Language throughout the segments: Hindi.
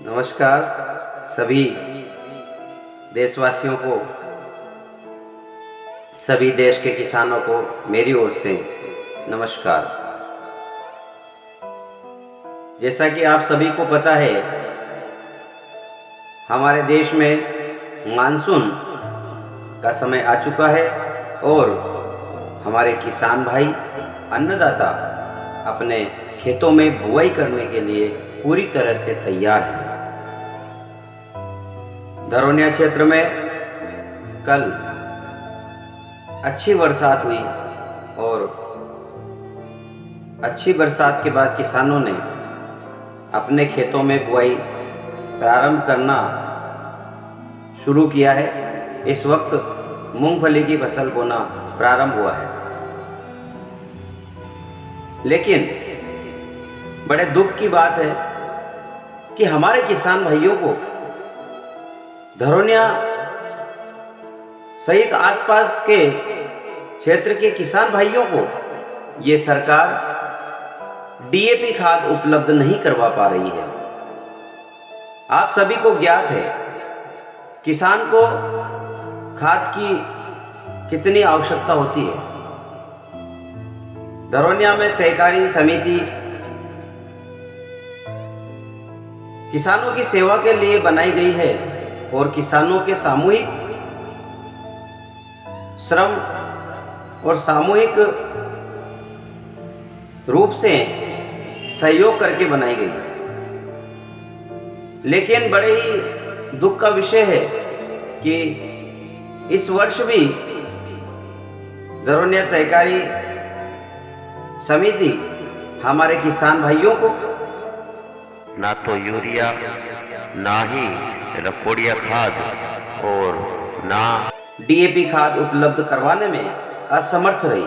नमस्कार सभी देशवासियों को, सभी देश के किसानों को मेरी ओर से नमस्कार। जैसा कि आप सभी को पता है, हमारे देश में मानसून का समय आ चुका है और हमारे किसान भाई, अन्नदाता अपने खेतों में बुआई करने के लिए पूरी तरह से तैयार हैं। धरोनिया क्षेत्र में कल अच्छी बरसात हुई और अच्छी बरसात के बाद किसानों ने अपने खेतों में बुआई प्रारंभ करना शुरू किया है। इस वक्त मूंगफली की फसल बोना प्रारंभ हुआ है, लेकिन बड़े दुख की बात है कि हमारे किसान भाइयों को, धरोनिया सहित आसपास के क्षेत्र के किसान भाइयों को ये सरकार डीएपी खाद उपलब्ध नहीं करवा पा रही है। आप सभी को ज्ञात है किसान को खाद की कितनी आवश्यकता होती है। धरोनिया में सहकारी समिति किसानों की सेवा के लिए बनाई गई है और किसानों के सामूहिक श्रम और सामूहिक रूप से सहयोग करके बनाई गई है। लेकिन बड़े ही दुख का विषय है कि इस वर्ष भी धरोनिया सहकारी समिति हमारे किसान भाइयों को ना तो यूरिया, ना ही रकोड़िया खाद और ना डीएपी खाद उपलब्ध करवाने में असमर्थ रही।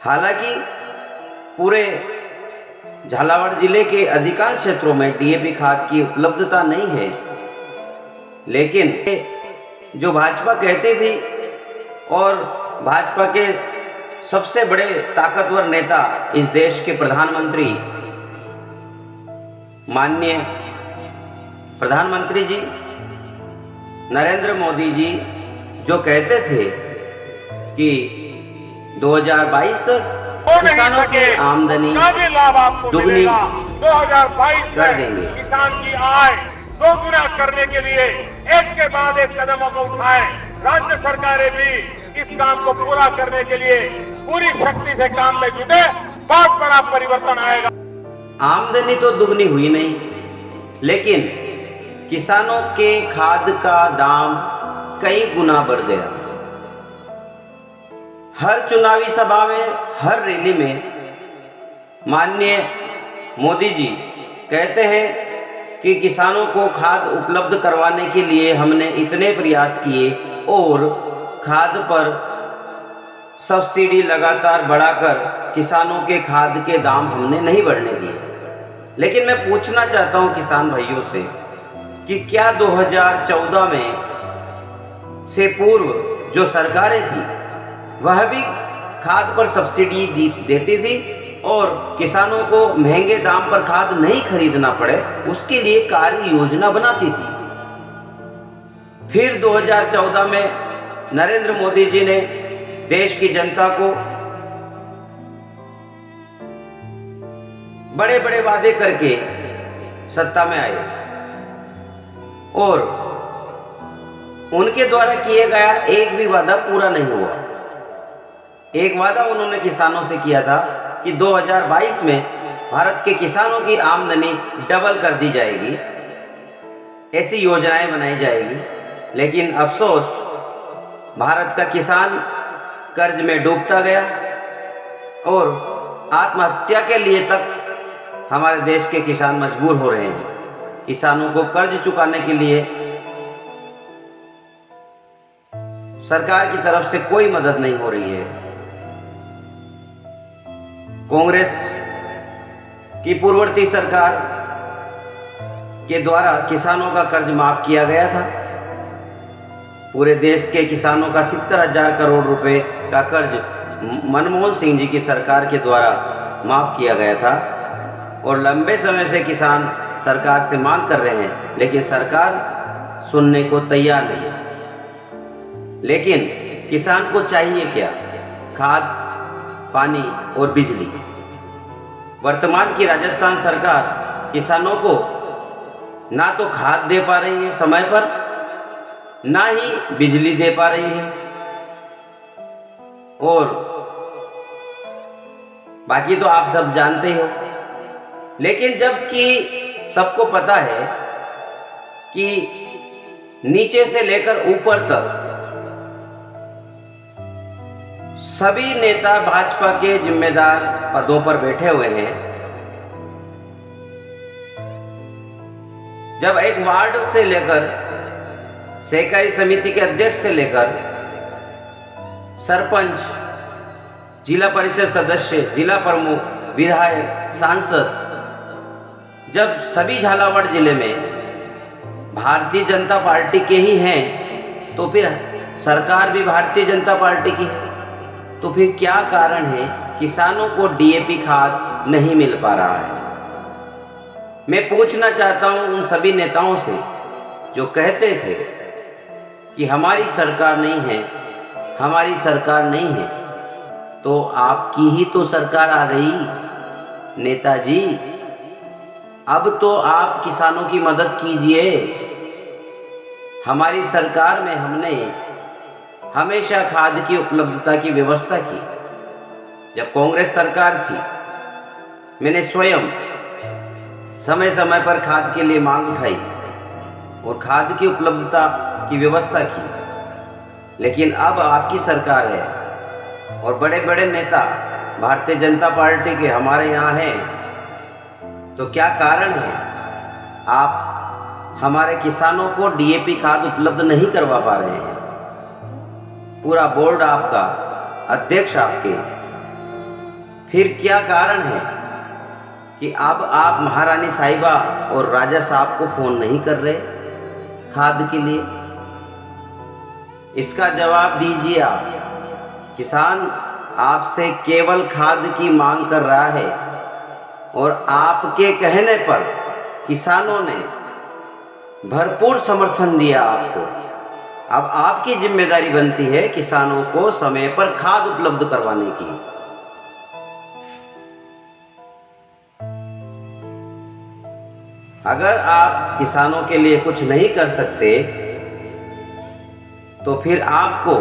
हालांकि पूरे झालावाड़ जिले के अधिकांश क्षेत्रों में डीएपी खाद की उपलब्धता नहीं है, लेकिन जो भाजपा कहती थी और भाजपा के सबसे बड़े ताकतवर नेता, इस देश के प्रधानमंत्री, माननीय प्रधानमंत्री जी नरेंद्र मोदी जी जो कहते थे कि 2022 तक किसानों की आमदनी दुगनी 2022 कर देंगे। किसान की आय दोगुना करने के लिए एक के बाद एक कदम को उठाए। राज्य सरकारें भी इस काम को पूरा करने के लिए पूरी शक्ति से काम में जुटे। बहुत बड़ा परिवर्तन आएगा। आमदनी तो दुगनी हुई नहीं, लेकिन किसानों के खाद का दाम कई गुना बढ़ गया। हर चुनावी सभा में, हर रैली में माननीय मोदी जी कहते हैं कि किसानों को खाद उपलब्ध करवाने के लिए हमने इतने प्रयास किए और खाद पर सब्सिडी लगातार बढ़ाकर किसानों के खाद के दाम हमने नहीं बढ़ने दिए। लेकिन मैं पूछना चाहता हूं किसान भाइयों से कि क्या 2014 में से पूर्व जो सरकारें थी वह भी खाद पर सब्सिडी देती थी और किसानों को महंगे दाम पर खाद नहीं खरीदना पड़े, उसके लिए कार्य योजना बनाती थी। फिर 2014 में नरेंद्र मोदी जी ने देश की जनता को बड़े बड़े वादे करके सत्ता में आए और उनके द्वारा किए गया एक भी वादा पूरा नहीं हुआ। एक वादा उन्होंने किसानों से किया था कि 2022 में भारत के किसानों की आमदनी डबल कर दी जाएगी, ऐसी योजनाएं बनाई जाएगी। लेकिन अफसोस, भारत का किसान कर्ज में डूबता गया और आत्महत्या के लिए तक हमारे देश के किसान मजबूर हो रहे हैं। किसानों को कर्ज चुकाने के लिए सरकार की तरफ से कोई मदद नहीं हो रही है। कांग्रेस की पूर्ववर्ती सरकार के द्वारा किसानों का कर्ज माफ किया गया था। पूरे देश के किसानों का 70,000 करोड़ रुपए का कर्ज मनमोहन सिंह जी की सरकार के द्वारा माफ किया गया था। और लंबे समय से किसान सरकार से मांग कर रहे हैं, लेकिन सरकार सुनने को तैयार नहीं है। लेकिन किसान को चाहिए क्या? खाद, पानी और बिजली। वर्तमान की राजस्थान सरकार किसानों को ना तो खाद दे पा रही है समय पर, ना ही बिजली दे पा रही है, और बाकी तो आप सब जानते हो। लेकिन जबकि सबको पता है कि नीचे से लेकर ऊपर तक सभी नेता भाजपा के जिम्मेदार पदों पर बैठे हुए हैं, जब एक वार्ड से लेकर सहकारी समिति के अध्यक्ष से लेकर सरपंच, जिला परिषद सदस्य, जिला प्रमुख, विधायक, सांसद, जब सभी झालावाड़ जिले में भारतीय जनता पार्टी के ही हैं, तो फिर सरकार भी भारतीय जनता पार्टी की है, तो फिर क्या कारण है किसानों को डीएपी खाद नहीं मिल पा रहा है? मैं पूछना चाहता हूं उन सभी नेताओं से जो कहते थे कि हमारी सरकार नहीं है, हमारी सरकार नहीं है, तो आपकी ही तो सरकार आ गई नेताजी। अब तो आप किसानों की मदद कीजिए। हमारी सरकार में हमने हमेशा खाद की उपलब्धता की व्यवस्था की। जब कांग्रेस सरकार थी, मैंने स्वयं समय समय पर खाद के लिए मांग उठाई और खाद की उपलब्धता की व्यवस्था की। लेकिन अब आपकी सरकार है और बड़े बड़े नेता भारतीय जनता पार्टी के हमारे यहाँ हैं, तो क्या कारण है आप हमारे किसानों को डीएपी खाद उपलब्ध नहीं करवा पा रहे हैं? पूरा बोर्ड आपका, अध्यक्ष आपके, फिर क्या कारण है कि अब आप महारानी साहिबा और राजा साहब को फोन नहीं कर रहे खाद के लिए? इसका जवाब दीजिए आप। किसान आपसे केवल खाद की मांग कर रहा है और आपके कहने पर किसानों ने भरपूर समर्थन दिया आपको। अब आपकी जिम्मेदारी बनती है किसानों को समय पर खाद उपलब्ध करवाने की। अगर आप किसानों के लिए कुछ नहीं कर सकते, तो फिर आपको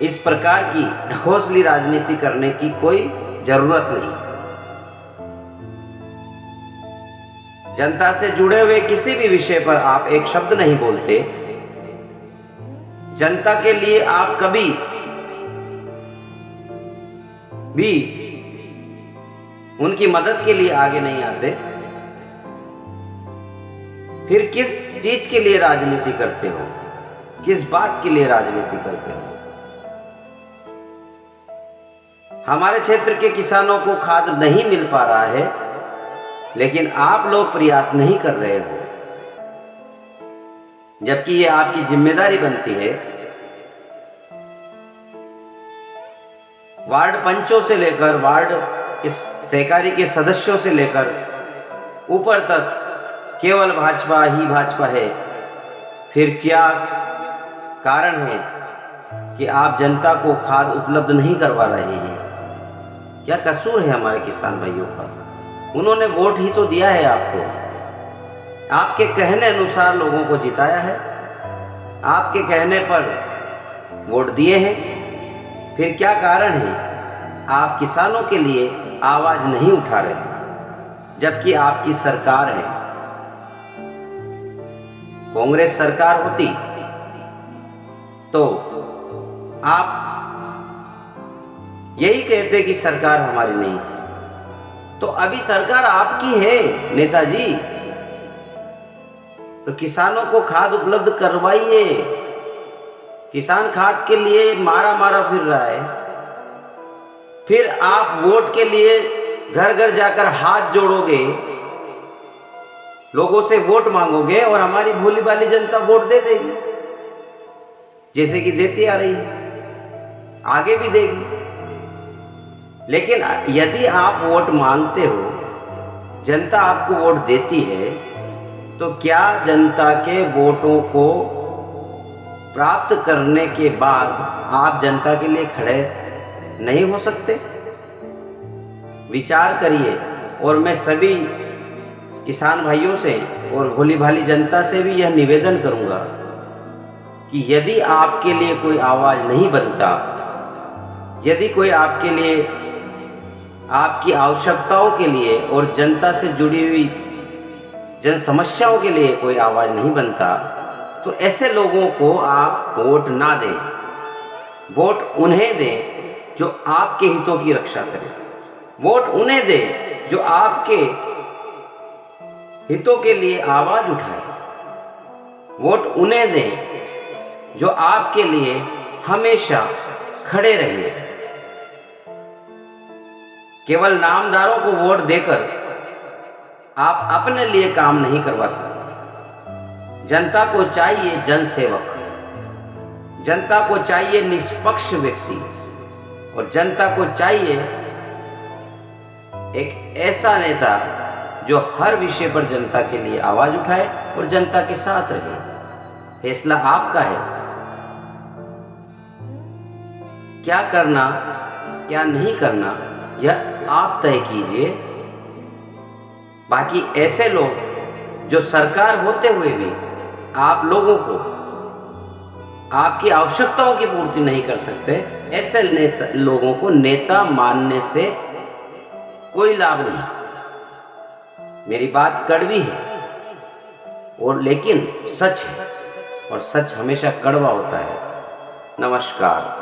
इस प्रकार की ढकोसली राजनीति करने की कोई जरूरत नहीं। जनता से जुड़े हुए किसी भी विषय पर आप एक शब्द नहीं बोलते। जनता के लिए आप कभी भी उनकी मदद के लिए आगे नहीं आते। फिर किस चीज के लिए राजनीति करते हो? किस बात के लिए राजनीति करते हो? हमारे क्षेत्र के किसानों को खाद नहीं मिल पा रहा है, लेकिन आप लोग प्रयास नहीं कर रहे हो, जबकि ये आपकी जिम्मेदारी बनती है। वार्ड पंचों से लेकर वार्ड के सहकारी के सदस्यों से लेकर ऊपर तक केवल भाजपा ही भाजपा है। फिर क्या कारण है कि आप जनता को खाद उपलब्ध नहीं करवा रहे हैं? क्या कसूर है हमारे किसान भाइयों का? उन्होंने वोट ही तो दिया है आपको, आपके कहने अनुसार लोगों को जिताया है, आपके कहने पर वोट दिए हैं। फिर क्या कारण है आप किसानों के लिए आवाज नहीं उठा रहे, जबकि आपकी सरकार है? कांग्रेस सरकार होती तो आप यही कहते कि सरकार हमारी नहीं है। तो अभी सरकार आपकी है नेताजी, तो किसानों को खाद उपलब्ध करवाइए। किसान खाद के लिए मारा मारा फिर रहा है, फिर आप वोट के लिए घर घर जाकर हाथ जोड़ोगे, लोगों से वोट मांगोगे और हमारी भोली भाली जनता वोट दे देगी, जैसे कि देती आ रही है, आगे भी देगी। लेकिन यदि आप वोट मांगते हो जनता आपको वोट देती है तो क्या जनता के वोटों को प्राप्त करने के बाद आप जनता के लिए खड़े नहीं हो सकते? विचार करिए। और मैं सभी किसान भाइयों से और भोली भाली जनता से भी यह निवेदन करूंगा कि यदि आपके लिए कोई आवाज़ नहीं बनता, यदि कोई आपके लिए, आपकी आवश्यकताओं के लिए और जनता से जुड़ी हुई जन समस्याओं के लिए कोई आवाज़ नहीं बनता, तो ऐसे लोगों को आप वोट ना दें। वोट उन्हें दें जो आपके हितों की रक्षा करें। वोट उन्हें दें जो आपके हितों के लिए आवाज़ उठाए। वोट उन्हें दें जो आपके लिए हमेशा खड़े रहे। केवल नामदारों को वोट देकर आप अपने लिए काम नहीं करवा सकते। जनता को चाहिए जनसेवक, जनता को चाहिए निष्पक्ष व्यक्ति, और जनता को चाहिए एक ऐसा नेता जो हर विषय पर जनता के लिए आवाज उठाए और जनता के साथ रहे। फैसला आपका है, क्या करना क्या नहीं करना यह आप तय कीजिए। बाकी ऐसे लोग जो सरकार होते हुए भी आप लोगों को आपकी आवश्यकताओं की पूर्ति नहीं कर सकते, ऐसे लोगों को नेता मानने से कोई लाभ नहीं। मेरी बात कड़वी है और लेकिन सच है, और सच हमेशा कड़वा होता है। नमस्कार।